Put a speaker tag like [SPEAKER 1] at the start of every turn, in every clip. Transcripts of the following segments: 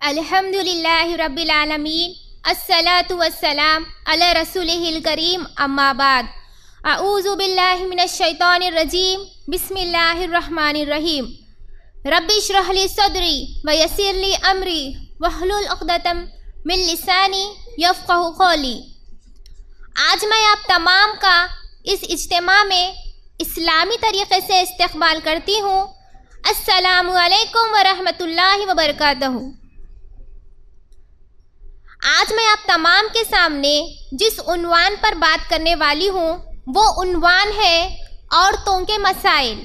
[SPEAKER 1] الحمدللہ رب العالمین، الصلاۃ والسلام علی رسولہ الکریم، اما بعد، اعوذ باللہ من الشیطان الرجیم، بسم اللہ الرحمن الرحیم۔ رب اشرح لی صدری ویسر لی امری واحلل عقدۃ من لسانی یفقہوا قولی۔ آج میں آپ تمام کا اس اجتماع میں اسلامی طریقے سے استقبال کرتی ہوں۔ السلام علیکم ورحمۃ اللہ وبرکاتہ۔ آج میں آپ تمام کے سامنے جس عنوان پر بات کرنے والی ہوں وہ عنوان ہے عورتوں کے مسائل،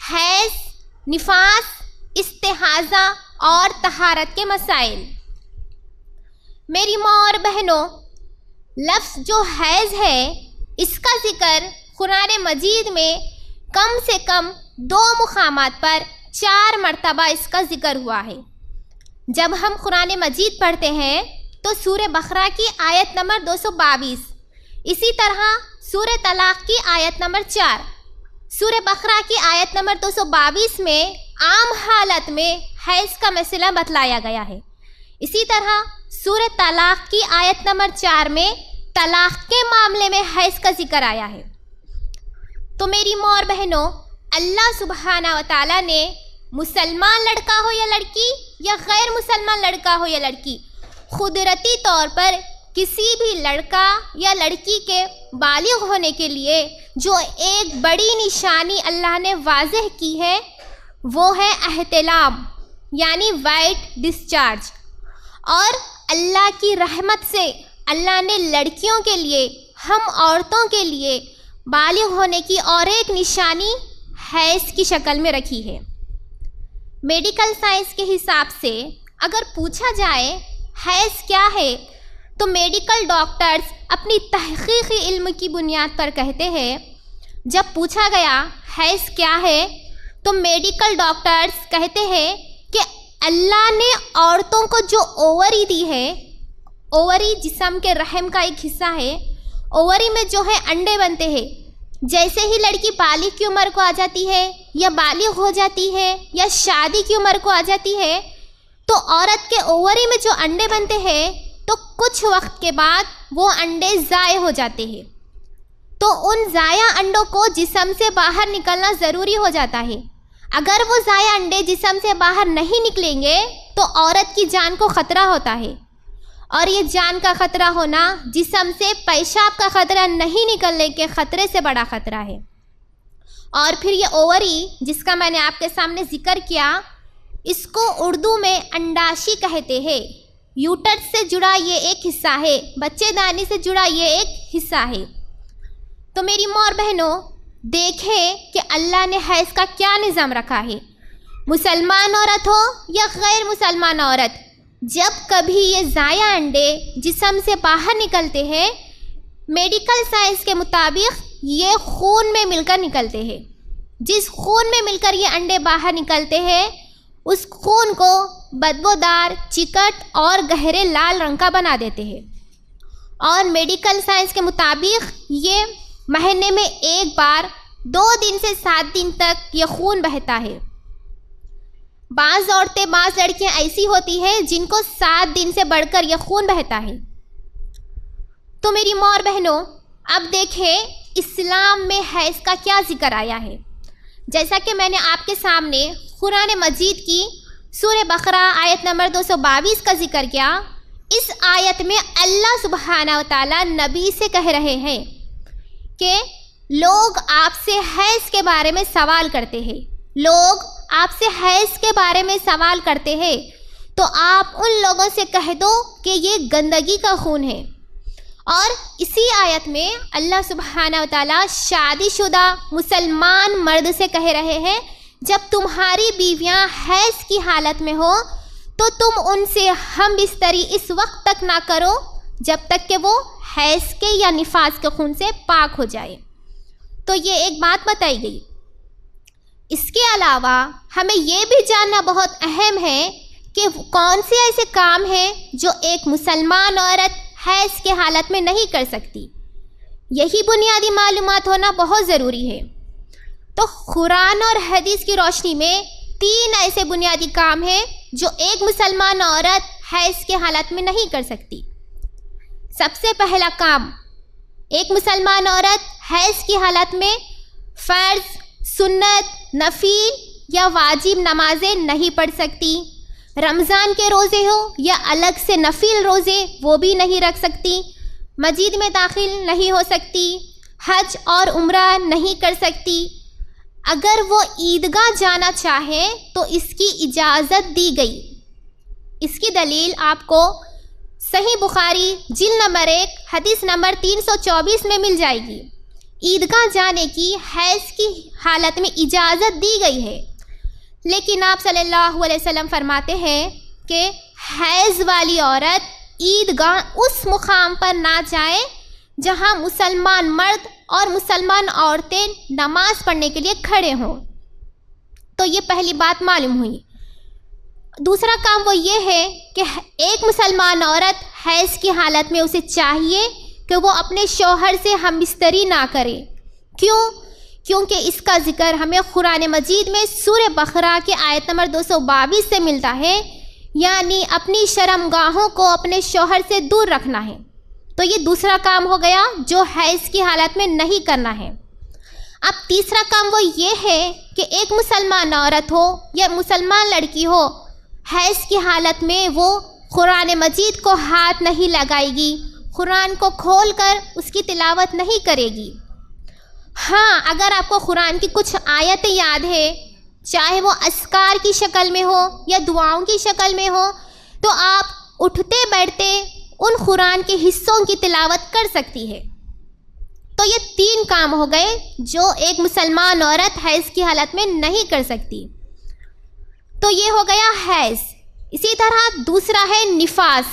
[SPEAKER 1] حیض، نفاس، استحاضہ اور طہارت کے مسائل۔ میری ماں اور بہنوں، لفظ جو حیض ہے اس کا ذکر قرآن مجید میں کم سے کم 2 مقامات پر 4 مرتبہ اس کا ذکر ہوا ہے۔ جب ہم قرآن مجید پڑھتے ہیں تو سورہ بقرہ کی آیت نمبر 222، اسی طرح سورہ طلاق کی آیت نمبر 4، سورہ بقرہ کی آیت نمبر 222 میں عام حالت میں حیض کا مسئلہ بتلایا گیا ہے۔ اسی طرح سورہ طلاق کی آیت نمبر 4 میں طلاق کے معاملے میں حیض کا ذکر آیا ہے۔ تو میری ماں اور بہنوں، اللہ سبحانہ و تعالیٰ نے مسلمان لڑکا ہو یا لڑکی یا غیر مسلمان لڑکا ہو یا لڑکی، قدرتی طور پر کسی بھی لڑکا یا لڑکی کے بالغ ہونے کے لیے جو ایک بڑی نشانی اللہ نے واضح کی ہے وہ ہے احتلام، یعنی وائٹ ڈسچارج۔ اور اللہ کی رحمت سے اللہ نے لڑکیوں کے لیے، ہم عورتوں کے لیے بالغ ہونے کی اور ایک نشانی حیض کی شکل میں رکھی ہے۔ میڈیکل سائنس کے حساب سے اگر پوچھا جائے حیض کیا ہے تو میڈیکل ڈاکٹرز اپنی تحقیقی علم کی بنیاد پر کہتے ہیں، جب پوچھا گیا حیض کیا ہے تو میڈیکل ڈاکٹرز کہتے ہیں کہ اللہ نے عورتوں کو جو اووری دی ہے، اووری جسم کے رحم کا ایک حصہ ہے، اووری میں جو ہے انڈے بنتے ہیں، جیسے ہی لڑکی بالغ کی عمر کو آ جاتی ہے یا بالغ ہو جاتی ہے یا شادی کی عمر کو آ جاتی ہے تو عورت کے اووری میں جو انڈے بنتے ہیں تو کچھ وقت کے بعد وہ انڈے ضائع ہو جاتے ہیں، تو ان ضائع انڈوں کو جسم سے باہر نکلنا ضروری ہو جاتا ہے۔ اگر وہ ضائع انڈے جسم سے باہر نہیں نکلیں گے تو عورت کی جان کو خطرہ ہوتا ہے، اور یہ جان کا خطرہ ہونا جسم سے پیشاب کا خطرہ نہیں نکلنے کے خطرے سے بڑا خطرہ ہے۔ اور پھر یہ اووری جس کا میں نے آپ کے سامنے ذکر کیا، اس کو اردو میں انڈاشی کہتے ہیں۔ یوٹرس سے جڑا یہ ایک حصہ ہے، بچے دانی سے جڑا یہ ایک حصہ ہے۔ تو میری ماں اور بہنوں، دیکھیں کہ اللہ نے حیض کا کیا نظام رکھا ہے۔ مسلمان عورت ہو یا غیر مسلمان عورت، جب کبھی یہ ضائع انڈے جسم سے باہر نکلتے ہیں، میڈیکل سائنس کے مطابق یہ خون میں مل کر نکلتے ہیں۔ جس خون میں مل کر یہ انڈے باہر نکلتے ہیں اس خون کو بدبودار، چکٹ اور گہرے لال رنگ کا بنا دیتے ہیں، اور میڈیکل سائنس کے مطابق یہ مہینے میں ایک بار 2 دن سے 7 دن تک یہ خون بہتا ہے۔ بعض عورتیں، بعض لڑکیاں ایسی ہوتی ہیں جن کو 7 دن سے بڑھ کر یہ خون بہتا ہے۔ تو میری ماں اور بہنوں، اب دیکھیں اسلام میں حیض کا کیا ذکر آیا ہے۔ جیسا کہ میں نے آپ کے سامنے قرآن مجید کی سورہ بقرہ آیت نمبر 222 کا ذکر کیا، اس آیت میں اللہ سبحانہ و تعالیٰ نبی سے کہہ رہے ہیں کہ لوگ آپ سے حیض کے بارے میں سوال کرتے ہیں، لوگ آپ سے حیض کے بارے میں سوال کرتے ہیں تو آپ ان لوگوں سے کہہ دو کہ یہ گندگی کا خون ہے۔ اور اسی آیت میں اللہ سبحانہ و تعالیٰ شادی شدہ مسلمان مرد سے کہہ رہے ہیں، جب تمہاری بیویاں حیض کی حالت میں ہو تو تم ان سے ہم بستری اس وقت تک نہ کرو جب تک کہ وہ حیض کے یا نفاس کے خون سے پاک ہو جائے۔ تو یہ ایک بات بتائی گئی۔ اس کے علاوہ ہمیں یہ بھی جاننا بہت اہم ہے کہ کون سے ایسے کام ہیں جو ایک مسلمان عورت حیض کے حالت میں نہیں کر سکتی۔ یہی بنیادی معلومات ہونا بہت ضروری ہے۔ تو قرآن اور حدیث کی روشنی میں 3 ایسے بنیادی کام ہیں جو ایک مسلمان عورت حیض کے حالت میں نہیں کر سکتی۔ سب سے پہلا کام، ایک مسلمان عورت حیض کی حالت میں فرض، سنت، نفل یا واجب نمازیں نہیں پڑھ سکتی۔ رمضان کے روزے ہو یا الگ سے نفل روزے وہ بھی نہیں رکھ سکتی، مسجد میں داخل نہیں ہو سکتی، حج اور عمرہ نہیں کر سکتی۔ اگر وہ عیدگاہ جانا چاہے تو اس کی اجازت دی گئی۔ اس کی دلیل آپ کو صحیح بخاری جلد نمبر 1 حدیث نمبر 324 میں مل جائے گی۔ عیدگاہ جانے کی حیض کی حالت میں اجازت دی گئی ہے، لیکن آپ صلی اللہ علیہ وسلم فرماتے ہیں کہ حیض والی عورت عیدگاہ اس مقام پر نہ جائے جہاں مسلمان مرد اور مسلمان عورتیں نماز پڑھنے کے لیے کھڑے ہوں۔ تو یہ پہلی بات معلوم ہوئی۔ دوسرا کام وہ یہ ہے کہ ایک مسلمان عورت حیض کی حالت میں اسے چاہیے کہ وہ اپنے شوہر سے ہم بستری نہ کرے۔ کیونکہ اس کا ذکر ہمیں قرآن مجید میں سورہ بقرہ کے آیت نمبر 222 سے ملتا ہے، یعنی اپنی شرمگاہوں کو اپنے شوہر سے دور رکھنا ہے۔ تو یہ دوسرا کام ہو گیا جو حیض کی حالت میں نہیں کرنا ہے۔ اب تیسرا کام وہ یہ ہے کہ ایک مسلمان عورت ہو یا مسلمان لڑکی ہو، حیض کی حالت میں وہ قرآن مجید کو ہاتھ نہیں لگائے گی، قرآن کو کھول کر اس کی تلاوت نہیں کرے گی۔ ہاں، اگر آپ کو قرآن کی کچھ آیتیں یاد ہے، چاہے وہ اذکار کی شکل میں ہو یا دعاؤں کی شکل میں ہو، تو آپ اٹھتے بیٹھتے ان قرآن کے حصوں کی تلاوت کر سکتی ہے۔ تو یہ 3 کام ہو گئے جو ایک مسلمان عورت حیض کی حالت میں نہیں کر سکتی۔ تو یہ ہو گیا حیض۔ اسی طرح دوسرا ہے نفاس۔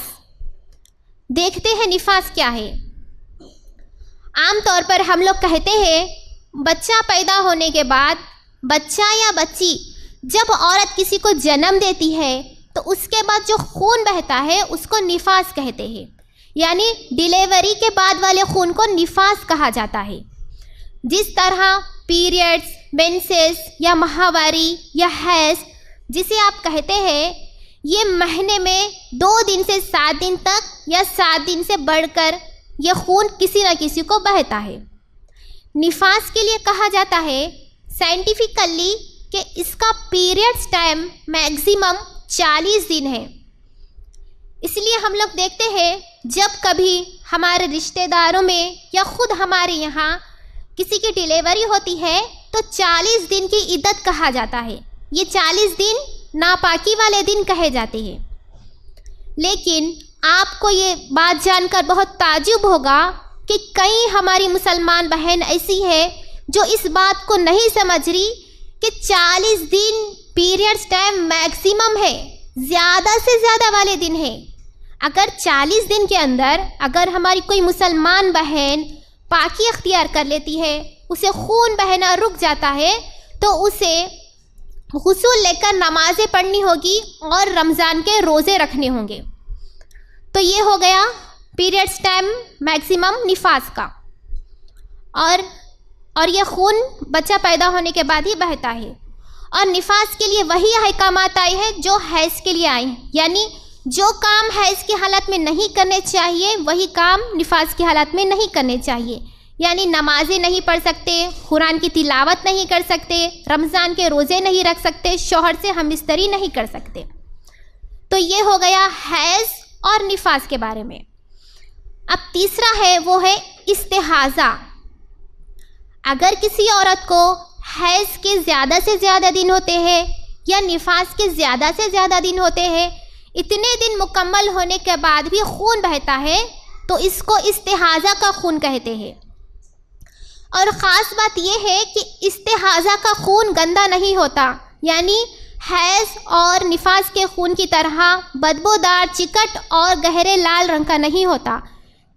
[SPEAKER 1] دیکھتے ہیں نفاس کیا ہے۔ عام طور پر ہم لوگ کہتے ہیں بچہ پیدا ہونے کے بعد، بچہ یا بچی جب عورت کسی کو جنم دیتی ہے تو اس کے بعد جو خون بہتا ہے اس کو نفاس کہتے ہیں، یعنی ڈیلیوری کے بعد والے خون کو نفاس کہا جاتا ہے۔ جس طرح پیریڈز، مینسز یا ماہواری یا حیض جسے آپ کہتے ہیں، یہ مہینے میں 2 دن سے 7 دن تک یا 7 دن سے بڑھ کر یہ خون کسی نہ کسی کو بہتا ہے۔ نفاس کے لیے کہا جاتا ہے سائنٹیفکلی کہ اس کا پیریڈز ٹائم میکسیمم 40 دن ہے۔ اس لیے ہم لوگ دیکھتے ہیں جب کبھی ہمارے رشتہ داروں میں یا خود ہمارے یہاں کسی کی ڈیلیوری ہوتی ہے تو 40 دن کی عدت کہا جاتا ہے۔ یہ 40 دن ناپاکی والے دن کہے جاتے ہیں۔ لیکن آپ کو یہ بات جان کر بہت تعجب ہوگا کہ کئی ہماری مسلمان بہن ایسی ہے جو اس بات کو نہیں سمجھ رہی کہ 40 دن پیریڈز ٹائم میکسیمم ہے، زیادہ سے زیادہ والے دن ہے۔ اگر 40 دن کے اندر اگر ہماری کوئی مسلمان بہن پاکی اختیار کر لیتی ہے، اسے خون بہنا رک جاتا ہے، تو اسے غسل لے کر نمازیں پڑھنی ہوگی اور رمضان کے روزے رکھنے ہوں گے۔ تو یہ ہو گیا پیریڈز ٹائم میکسیمم نفاس کا، اور یہ خون بچہ پیدا ہونے کے بعد ہی بہتا ہے۔ اور نفاس کے لیے وہی احکامات آئے ہیں جو حیض کے لیے آئے ہیں، یعنی جو کام حیض کی حالت میں نہیں کرنے چاہیے وہی کام نفاس کی حالت میں نہیں کرنے چاہیے، یعنی نمازیں نہیں پڑھ سکتے، قرآن کی تلاوت نہیں کر سکتے، رمضان کے روزے نہیں رکھ سکتے، شوہر سے ہم بستری نہیں کر سکتے۔ تو یہ ہو گیا حیض اور نفاس کے بارے میں۔ اب تیسرا ہے وہ ہے استحاضہ۔ اگر کسی عورت کو حیض کے زیادہ سے زیادہ دن ہوتے ہیں یا نفاس کے زیادہ سے زیادہ دن ہوتے ہیں، اتنے دن مکمل ہونے کے بعد بھی خون بہتا ہے، تو اس کو استحاضہ کا خون کہتے ہیں۔ اور خاص بات یہ ہے کہ استحاضہ کا خون گندا نہیں ہوتا، یعنی حیض اور نفاس کے خون کی طرح بدبودار، چکٹ اور گہرے لال رنگ کا نہیں ہوتا۔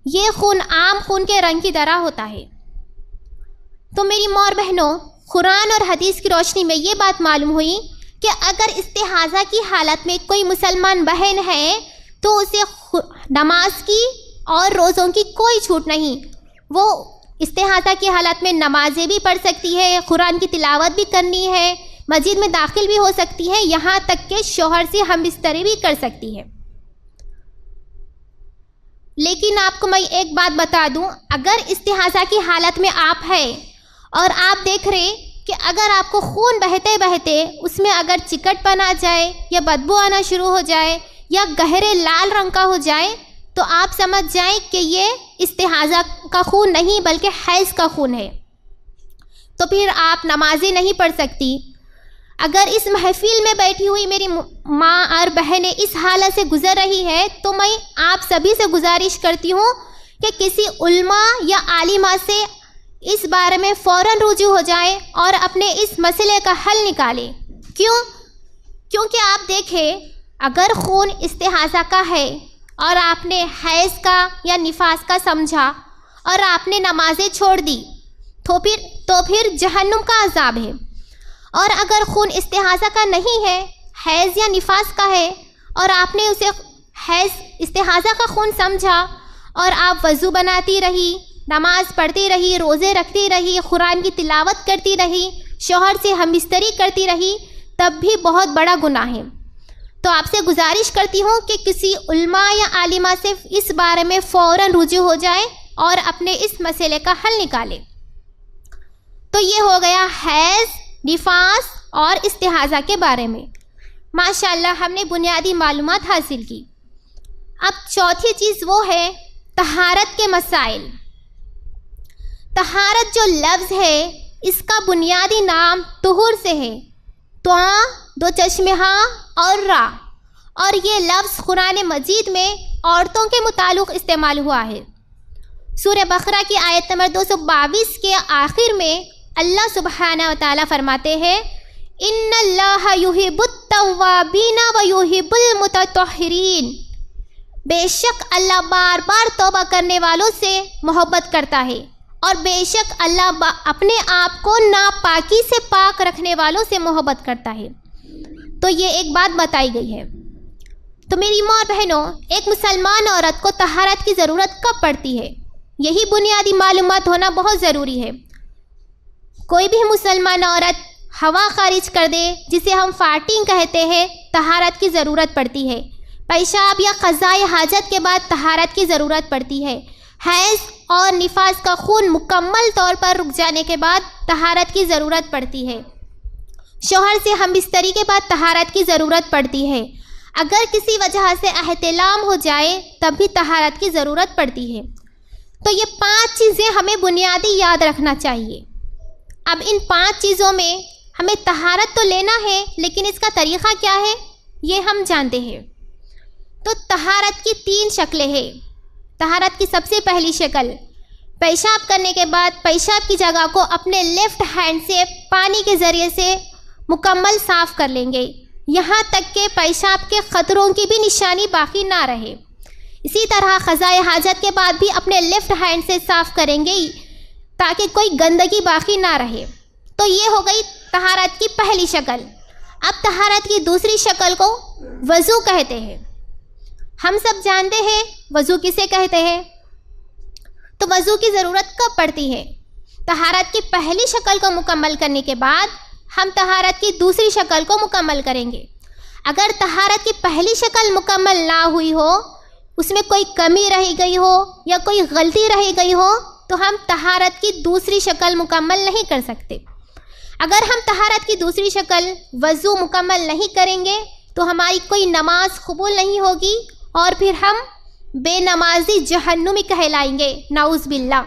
[SPEAKER 1] یہ خون عام خون کے رنگ کی طرح ہوتا ہے۔ تو میری ماں اور بہنوں، قرآن اور حدیث کی روشنی میں یہ بات معلوم ہوئی کہ اگر استحاضہ کی حالت میں کوئی مسلمان بہن ہے تو اسے نماز کی اور روزوں کی کوئی چھوٹ نہیں۔ وہ استحاضہ کی حالت میں نمازیں بھی پڑھ سکتی ہے، قرآن کی تلاوت بھی کرنی ہے، مسجد میں داخل بھی ہو سکتی ہے، یہاں تک کہ شوہر سے ہم بستری بھی کر سکتی ہے۔ لیکن آپ کو میں ایک بات بتا دوں، اگر استحاضہ کی حالت میں آپ ہیں اور آپ دیکھ رہے کہ اگر آپ کو خون بہتے بہتے اس میں اگر چکٹ پن آ جائے یا بدبو آنا شروع ہو جائے یا گہرے لال رنگ کا ہو جائے تو آپ سمجھ جائیں کہ یہ استحاضہ کا خون نہیں بلکہ حیض کا خون ہے، تو پھر آپ نمازیں نہیں پڑھ سکتی۔ اگر اس محفل میں بیٹھی ہوئی میری ماں اور بہنیں اس حالت سے گزر رہی ہے تو میں آپ سبھی سے گزارش کرتی ہوں کہ کسی علماء یا عالمہ سے اس بارے میں فوراً رجوع ہو جائے اور اپنے اس مسئلے کا حل نکالیں۔ کیونکہ آپ دیکھیں اگر خون استحاضہ کا ہے اور آپ نے حیض کا یا نفاس کا سمجھا اور آپ نے نمازیں چھوڑ دی تو پھر جہنم کا عذاب ہے، اور اگر خون استحاضہ کا نہیں ہے، حیض یا نفاس کا ہے اور آپ نے اسے استحاضہ کا خون سمجھا اور آپ وضو بناتی رہی، نماز پڑھتی رہی، روزے رکھتی رہی، قرآن کی تلاوت کرتی رہی، شوہر سے ہم بستری کرتی رہی، تب بھی بہت بڑا گناہ ہے۔ تو آپ سے گزارش کرتی ہوں کہ کسی علماء یا عالمہ سے اس بارے میں فوراً رجوع ہو جائے اور اپنے اس مسئلے کا حل نکالے۔ تو یہ ہو گیا حیض، نفاس اور استحاضہ کے بارے میں۔ ماشاءاللہ ہم نے بنیادی معلومات حاصل کی۔ اب چوتھی چیز وہ ہے طہارت کے مسائل۔ طہارت جو لفظ ہے اس کا بنیادی نام طہور سے ہے، تواں دو چشمہ اور را، اور یہ لفظ قرآن مجید میں عورتوں کے متعلق استعمال ہوا ہے۔ سورہ بقرہ کی آیت نمبر 222 کے آخر میں اللہ سبحانہ و تعالیٰ فرماتے ہیں ان اللہ یحب التوابین و یحب المتطہرین، بے شک اللہ بار بار توبہ کرنے والوں سے محبت کرتا ہے اور بے شک اللہ اپنے آپ کو ناپاکی سے پاک رکھنے والوں سے محبت کرتا ہے۔ تو یہ ایک بات بتائی گئی ہے۔ تو میری ماں اور بہنوں، ایک مسلمان عورت کو طہارت کی ضرورت کب پڑتی ہے؟ یہی بنیادی معلومات ہونا بہت ضروری ہے۔ کوئی بھی مسلمان عورت ہوا خارج کر دے، جسے ہم فارٹنگ کہتے ہیں، طہارت کی ضرورت پڑتی ہے۔ پیشاب یا قضائے حاجت کے بعد طہارت کی ضرورت پڑتی ہے۔ حیض اور نفاس کا خون مکمل طور پر رک جانے کے بعد طہارت کی ضرورت پڑتی ہے۔ شوہر سے ہم بستری کے بعد طہارت کی ضرورت پڑتی ہے۔ اگر کسی وجہ سے احتلام ہو جائے تب بھی طہارت کی ضرورت پڑتی ہے۔ تو یہ 5 چیزیں ہمیں بنیادی یاد رکھنا چاہیے۔ اب ان 5 چیزوں میں ہمیں طہارت تو لینا ہے، لیکن اس کا طریقہ کیا ہے یہ ہم جانتے ہیں۔ تو طہارت کی 3 شکلیں ہیں۔ طہارت کی سب سے پہلی شکل، پیشاب کرنے کے بعد پیشاب کی جگہ کو اپنے لیفٹ ہینڈ سے پانی کے ذریعے سے مکمل صاف کر لیں گے، یہاں تک کہ پیشاب کے قطروں کی بھی نشانی باقی نہ رہے۔ اسی طرح قضائے حاجت کے بعد بھی اپنے لیفٹ ہینڈ سے صاف کریں گے تاکہ کوئی گندگی باقی نہ رہے۔ تو یہ ہو گئی طہارت کی پہلی شکل۔ اب طہارت کی دوسری شکل کو وضو کہتے ہیں۔ ہم سب جانتے ہیں وضو کسے کہتے ہیں۔ تو وضو کی ضرورت کب پڑتی ہے؟ طہارت کی پہلی شکل کو مکمل کرنے کے بعد ہم طہارت کی دوسری شکل کو مکمل کریں گے۔ اگر طہارت کی پہلی شکل مکمل نہ ہوئی ہو، اس میں کوئی کمی رہ گئی ہو یا کوئی غلطی رہ گئی ہو تو ہم طہارت کی دوسری شکل مکمل نہیں کر سکتے۔ اگر ہم طہارت کی دوسری شکل وضو مکمل نہیں کریں گے تو ہماری کوئی نماز قبول نہیں ہوگی اور پھر ہم بے نمازی جہنمی کہلائیں گے، نعوذ باللہ۔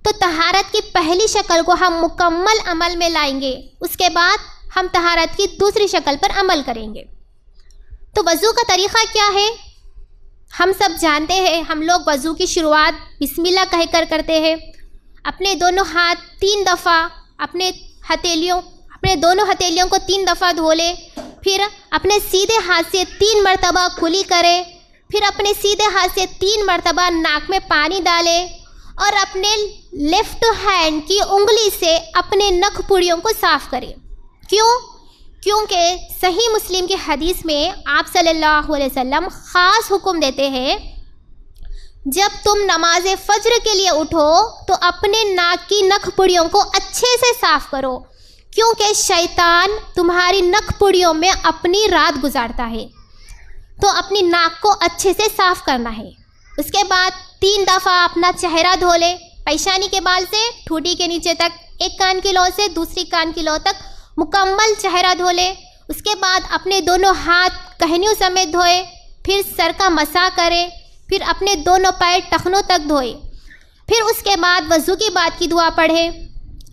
[SPEAKER 1] تو طہارت کی پہلی شکل کو ہم مکمل عمل میں لائیں گے، اس کے بعد ہم طہارت کی دوسری شکل پر عمل کریں گے۔ تو وضو کا طریقہ کیا ہے؟ ہم سب جانتے ہیں، ہم لوگ وضو کی شروعات بسم اللہ کہہ کر کرتے ہیں۔ اپنے دونوں ہاتھ 3 دفعہ اپنے دونوں ہتھیلیوں کو 3 دفعہ دھو لے، پھر اپنے سیدھے ہاتھ سے 3 مرتبہ کلی کرے، پھر اپنے سیدھے ہاتھ سے 3 مرتبہ ناک میں پانی ڈالے اور اپنے لیفٹ ہینڈ کی انگلی سے اپنے نک پوڑیوں کو صاف کرے۔ کیونکہ صحیح مسلم کی حدیث میں آپ صلی اللہ علیہ وسلم خاص حکم دیتے ہیں، جب تم نماز فجر کے لیے اٹھو تو اپنے ناک کی نک پوڑیوں کو اچھے سے صاف کرو، کیونکہ شیطان تمہاری نک پڑیوں میں اپنی رات گزارتا ہے۔ تو اپنی ناک کو اچھے سے صاف کرنا ہے۔ اس کے بعد 3 دفعہ اپنا چہرہ دھو لے، پیشانی کے بال سے ٹھوٹی کے نیچے تک، ایک کان کی لو سے دوسری کان کی لو تک مکمل چہرہ دھو لے۔ اس کے بعد اپنے دونوں ہاتھ کہنیوں سمیت دھوئے، پھر سر کا مسح کرے، پھر اپنے دونوں پیر ٹخنوں تک دھوئے۔ پھر اس کے بعد وضو کی بعد کی دعا پڑھے،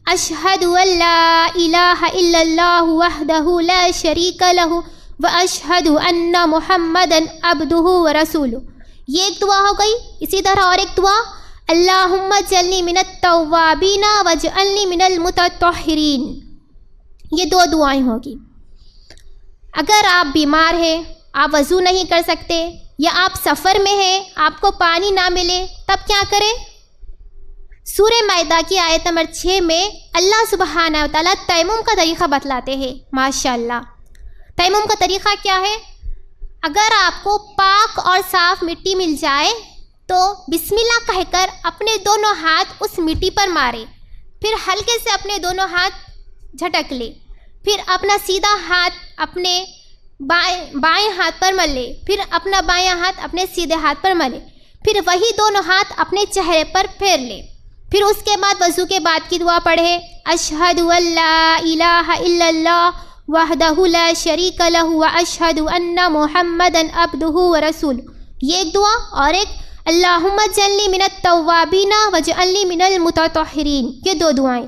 [SPEAKER 1] اشہد ان لا الہ الا اللہ وحدہ لا شریک لہ واشہد ان محمدا عبدہ ورسولہ۔ یہ ایک دعا ہو گئی۔ اسی طرح اور ایک دعا، اللہم اجعلنی من التوابین واجعلنی من المتطہرین۔ یہ 2 دعائیں ہوگی۔ اگر آپ بیمار ہیں، آپ وضو نہیں کر سکتے، یا آپ سفر میں ہیں، آپ کو پانی نہ ملے، تب کیا کریں؟ سورہ مائدہ کی آیت نمبر 6 میں اللہ سبحانہ و تعالیٰ تیمم کا طریقہ بتلاتے ہیں۔ ماشاءاللہ، تیمم کا طریقہ کیا ہے؟ اگر آپ کو پاک اور صاف مٹی مل جائے تو بسم اللہ کہہ کر اپنے دونوں ہاتھ اس مٹی پر مارے، پھر ہلکے سے اپنے دونوں ہاتھ جھٹک لے، پھر اپنا سیدھا ہاتھ اپنے بائیں ہاتھ پر مل لے، پھر اپنا بایاں ہاتھ اپنے سیدھے ہاتھ پر ملے، پھر وہی دونوں ہاتھ اپنے چہرے پر پھیر لے۔ پھر اس کے بعد وضو کے بعد کی دعا پڑھے، اشہد ان لا الہ الا اللہ وحدہ لا شریک لہ واشہد ان محمدا عبدہ ورسولہ۔ یہ ایک دعا، اور ایک اللہم اجعلنی من التوابین واجعلنی من المتطہرین۔ یہ 2 دعائیں۔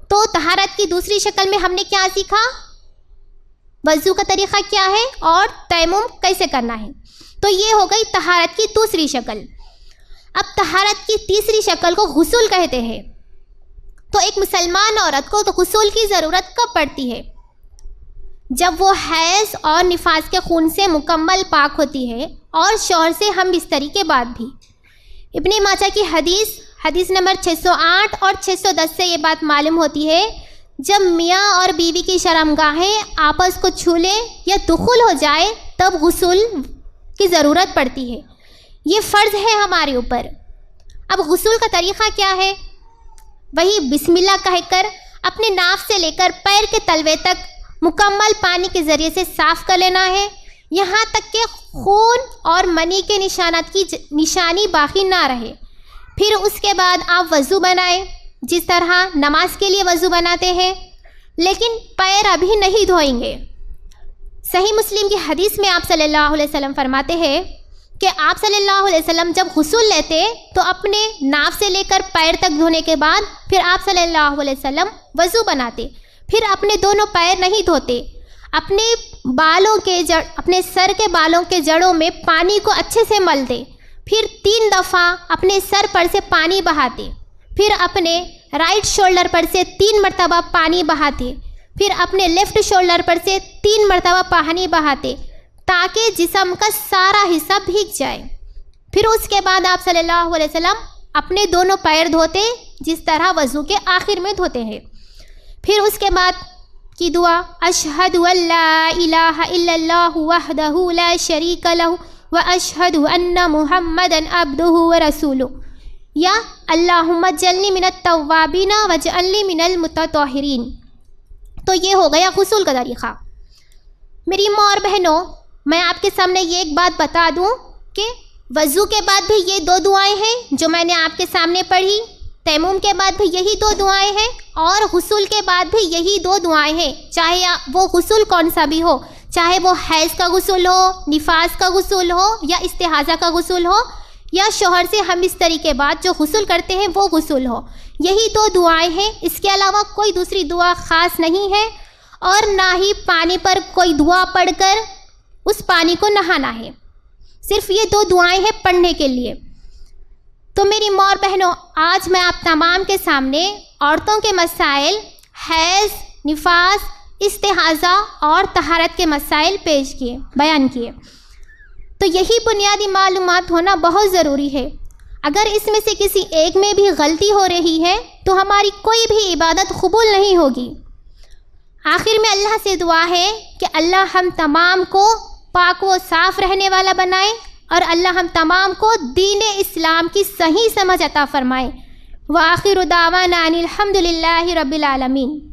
[SPEAKER 1] تو طہارت کی دوسری شکل میں ہم نے کیا سیکھا؟ وضو کا طریقہ کیا ہے اور تیمم کیسے کرنا ہے۔ تو یہ ہو گئی طہارت کی دوسری شکل۔ اب طہارت کی تیسری شکل کو غسل کہتے ہیں۔ تو ایک مسلمان عورت کو تو غسل کی ضرورت کب پڑتی ہے؟ جب وہ حیض اور نفاس کے خون سے مکمل پاک ہوتی ہے، اور شوہر سے ہم بستری کے بعد بھی۔ ابن ماجہ کی حدیث نمبر 608 اور 610 سے یہ بات معلوم ہوتی ہے، جب میاں اور بیوی کی شرمگاہیں آپس کو چھو لیں یا دخول ہو جائے تب غسل کی ضرورت پڑتی ہے۔ یہ فرض ہے ہمارے اوپر۔ اب غسل کا طریقہ کیا ہے؟ وہی بسم اللہ کہہ کر اپنے ناف سے لے کر پیر کے تلوے تک مکمل پانی کے ذریعے سے صاف کر لینا ہے، یہاں تک کہ خون اور منی کے نشانات کی نشانی باقی نہ رہے۔ پھر اس کے بعد آپ وضو بنائیں، جس طرح نماز کے لیے وضو بناتے ہیں، لیکن پیر ابھی نہیں دھوئیں گے۔ صحیح مسلم کی حدیث میں آپ صلی اللہ علیہ وسلم فرماتے ہیں کہ آپ صلی اللہ علیہ وسلم جب غسل لیتے تو اپنے ناف سے لے کر پیر تک دھونے کے بعد پھر آپ صلی اللہ علیہ وسلم وضو بناتے، پھر اپنے دونوں پیر نہیں دھوتے، اپنے سر کے بالوں کے جڑوں میں پانی کو اچھے سے مل دے، پھر 3 دفعہ اپنے سر پر سے پانی بہاتے، پھر اپنے رائٹ شولڈر پر سے 3 مرتبہ پانی بہاتے، پھر اپنے لیفٹ شولڈر پر سے 3 مرتبہ پانی بہاتے، تاکہ جسم کا سارا حصہ بھیگ جائے۔ پھر اس کے بعد آپ صلی اللہ علیہ وسلم اپنے دونوں پیر دھوتے، جس طرح وضو کے آخر میں دھوتے ہیں۔ پھر اس کے بعد کی دعا، اشہد ان لا الہ الا اللہ وحدہ لا شریک لہ واشہد ان محمدا عبدہ ورسولہ، یا اللہم اجعلنی من التوابین واجعلنی من المتطہرین۔ تو یہ ہو گیا غسل کا طریقہ۔ میری ماں اور بہنوں، میں آپ کے سامنے یہ ایک بات بتا دوں کہ وضو کے بعد بھی یہ 2 دعائیں ہیں جو میں نے آپ کے سامنے پڑھی، تیمم کے بعد بھی یہی 2 دعائیں ہیں، اور غسل کے بعد بھی یہی 2 دعائیں ہیں، چاہے وہ غسل کون سا بھی ہو، چاہے وہ حیض کا غسل ہو، نفاس کا غسل ہو، یا استحاضہ کا غسل ہو، یا شوہر سے ہم بستری کے بعد جو غسل کرتے ہیں وہ غسل ہو۔ یہی 2 دعائیں ہیں، اس کے علاوہ کوئی دوسری دعا خاص نہیں ہے، اور نہ ہی پانی پر کوئی دعا پڑھ کر اس پانی کو نہانا ہے۔ صرف یہ 2 دعائیں ہیں پڑھنے کے لیے۔ تو میری ماں اور بہنوں، آج میں آپ تمام کے سامنے عورتوں کے مسائل، حیض، نفاس، استحاضہ اور طہارت کے مسائل بیان کیے۔ تو یہی بنیادی معلومات ہونا بہت ضروری ہے۔ اگر اس میں سے کسی ایک میں بھی غلطی ہو رہی ہے تو ہماری کوئی بھی عبادت قبول نہیں ہوگی۔ آخر میں اللہ سے دعا ہے کہ اللہ ہم تمام کو پاک و صاف رہنے والا بنائے، اور اللہ ہم تمام کو دین اسلام کی صحیح سمجھ عطا فرمائے۔ وآخر دعوانا ان الحمد للہ رب العالمین۔